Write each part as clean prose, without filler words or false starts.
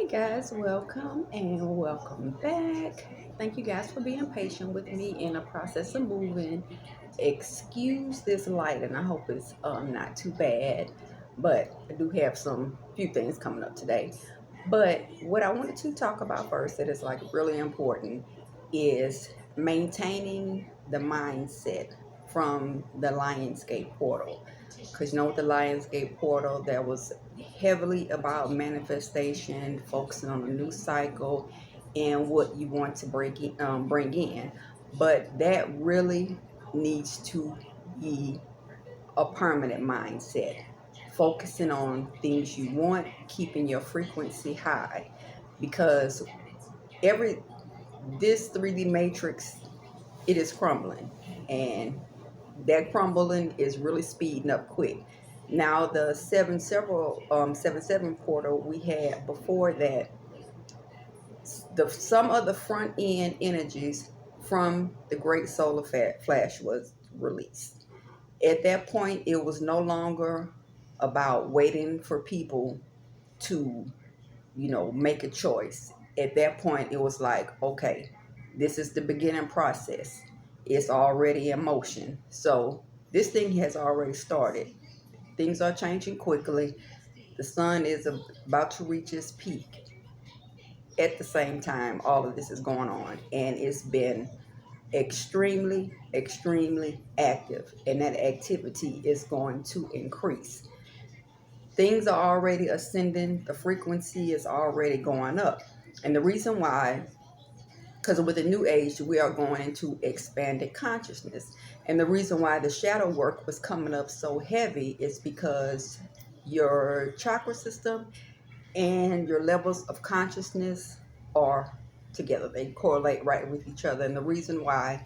Hey guys, welcome and welcome back. Thank you guys for being patient with me in the process of moving. Excuse this light, and I hope it's not too bad, but I do have some few things coming up today. But what I wanted to talk about first that is like really important is maintaining the mindset from the Lionsgate portal. Because you know, with the Lionsgate portal, that was heavily about manifestation, focusing on a new cycle and what you want to bring in. But that really needs to be a permanent mindset, focusing on things you want, keeping your frequency high, because every this 3D matrix, it is crumbling, and that crumbling is really speeding up quick. Now the 7 portal we had before that, the some of the front end energies from the great solar flash was released. At that point, it was no longer about waiting for people to, make a choice. At that point, it was like, okay, this is the beginning process. It's already in motion. So this thing has already started. Things are changing quickly. The sun is about to reach its peak. At the same time, all of this is going on, and it's been extremely active, and that activity is going to increase. Things are already ascending, the frequency is already going up. And the reason why, because with the new age, we are going into expanded consciousness. And the reason why the shadow work was coming up so heavy is because your chakra system and your levels of consciousness are together. They correlate right with each other. And the reason why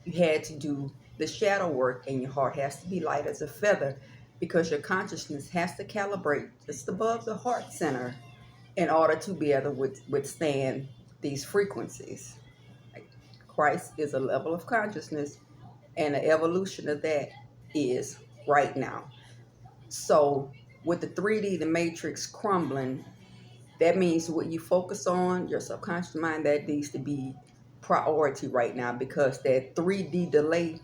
you had to do the shadow work and your heart has to be light as a feather, because your consciousness has to calibrate just above the heart center in order to be able to withstand these frequencies. Like, Christ is a level of consciousness, and the evolution of that is right now. So with the 3D, the matrix crumbling, that means what you focus on, your subconscious mind, that needs to be priority right now, because that 3D delay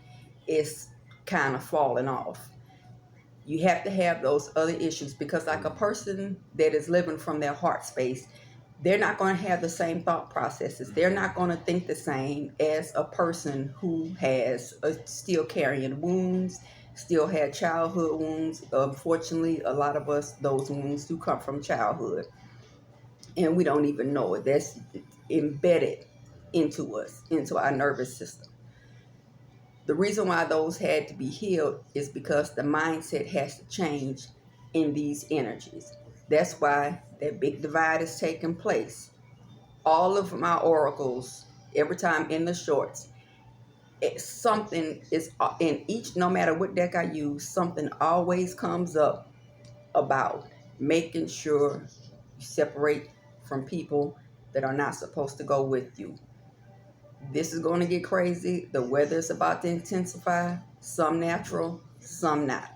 is kind of falling off. You have to have those other issues, because like a person that is living from their heart space, they're not going to have the same thought processes. They're not going to think the same as a person who has still carrying wounds, still had childhood wounds. Unfortunately, a lot of us, those wounds do come from childhood, and we don't even know it. That's embedded into us, into our nervous system. The reason why those had to be healed is because the mindset has to change in these energies. That's why that big divide is taking place. All of my oracles, every time in the shorts, something is in each, no matter what deck I use, something always comes up about making sure you separate from people that are not supposed to go with you. This is going to get crazy. The weather is about to intensify, some natural, some not.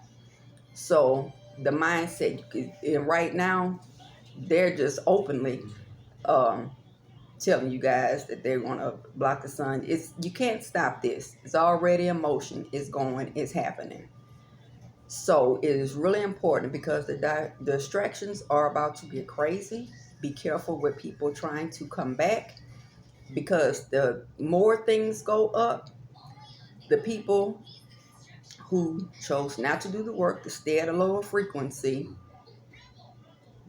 So the mindset, and right now, they're just openly um, telling you guys that they want to block the sun. You can't stop this. It's already in motion. It's going. It's happening. So it is really important, because the distractions are about to get crazy. Be careful with people trying to come back, because the more things go up, the people who chose not to do the work, to stay at a lower frequency,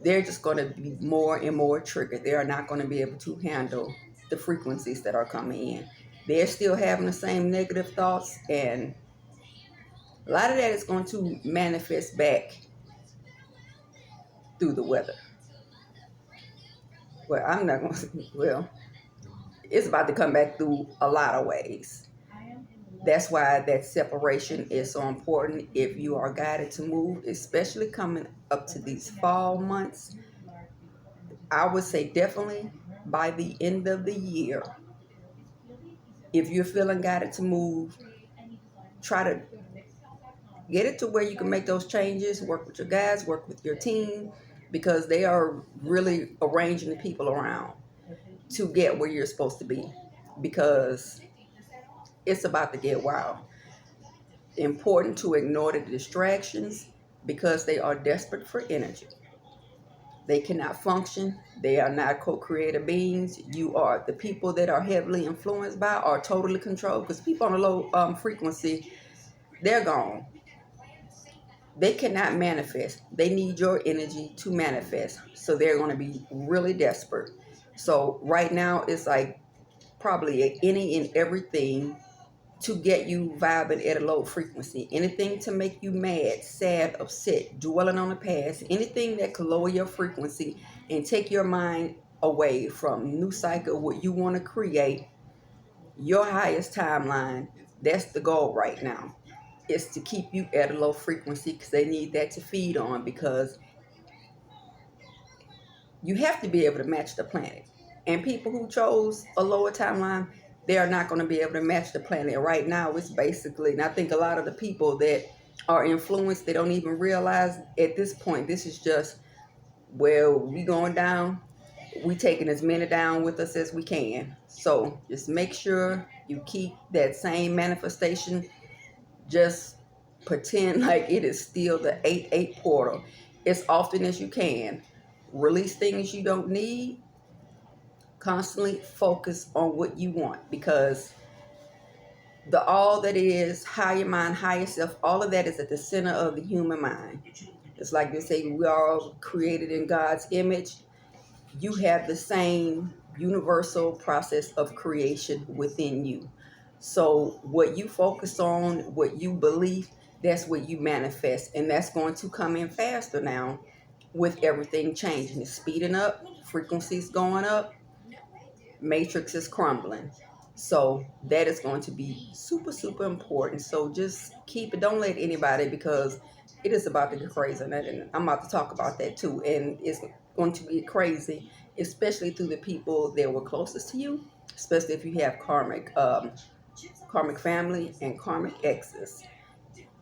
they're just going to be more and more triggered. They are not going to be able to handle the frequencies that are coming in. They're still having the same negative thoughts, and a lot of that is going to manifest back through the weather. Well, I'm not going to, well, it's about to come back through a lot of ways. That's why that separation is so important if you are guided to move, especially coming up to these fall months. I would say definitely by the end of the year, if you're feeling guided to move, try to get it to where you can make those changes, work with your guys, work with your team, because they are really arranging the people around to get where you're supposed to be, because it's about to get wild. Important to ignore the distractions because they are desperate for energy. They cannot function. They are not co-creative beings. You are the people that are heavily influenced by are totally controlled, because people on a low frequency, they're gone. They cannot manifest. They need your energy to manifest. So they're going to be really desperate. So right now it's like probably any and everything to get you vibing at a low frequency. Anything to make you mad, sad, upset, dwelling on the past, anything that could lower your frequency and take your mind away from new cycle, what you want to create, your highest timeline. That's the goal right now. Is to keep you at a low frequency, because they need that to feed on, because you have to be able to match the planet. And people who chose a lower timeline, they are not going to be able to match the planet. Right now, it's basically, and I think a lot of the people that are influenced, they don't even realize at this point, this is just, well, we going down, we taking as many down with us as we can. So just make sure you keep that same manifestation. Just pretend like it is still the 8-8 portal as often as you can. Release things you don't need. Constantly focus on what you want, because the all that is higher mind, higher self, all of that is at the center of the human mind. It's like they say, we are all created in God's image. You have the same universal process of creation within you. So what you focus on, what you believe, that's what you manifest. And that's going to come in faster now with everything changing. It's speeding up, frequencies going up, matrix is crumbling. So that is going to be super, super important. So just keep it. Don't let anybody, because it is about to get crazy. And I'm about to talk about that too. And it's going to get crazy, especially through the people that were closest to you, especially if you have karmic family and karmic exes.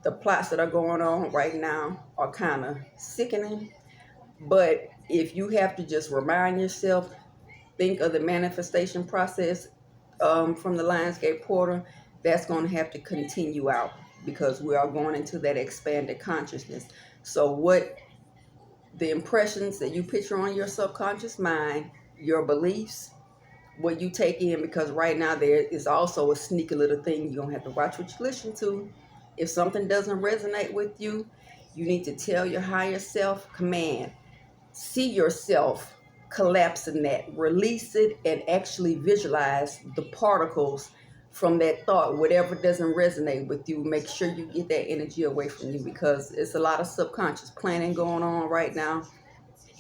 The plots that are going on right now are kind of sickening. But if you have to just remind yourself, think of the manifestation process from the Lionsgate portal, that's going to have to continue out, because we are going into that expanded consciousness. So what the impressions that you picture on your subconscious mind, your beliefs, what you take in, because right now there is also a sneaky little thing you're going to have to watch what you listen to. If something doesn't resonate with you, you need to tell your higher self, command, see yourself collapsing that, release it, and actually visualize the particles from that thought. Whatever doesn't resonate with you, make sure you get that energy away from you, because it's a lot of subconscious planning going on right now.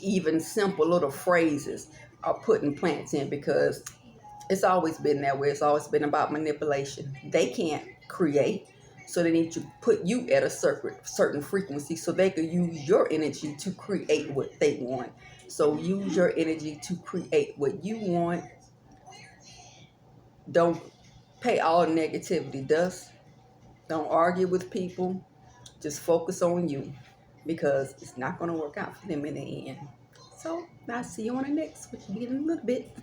Even simple little phrases are putting plants in, because it's always been that way. It's always been about manipulation. They can't create, so they need to put you at a certain frequency so they can use your energy to create what they want. So use your energy to create what you want. Don't pay all negativity dust. Don't argue with people. Just focus on you, because it's not going to work out for them in the end. So I'll see you on the next, which will be in a little bit.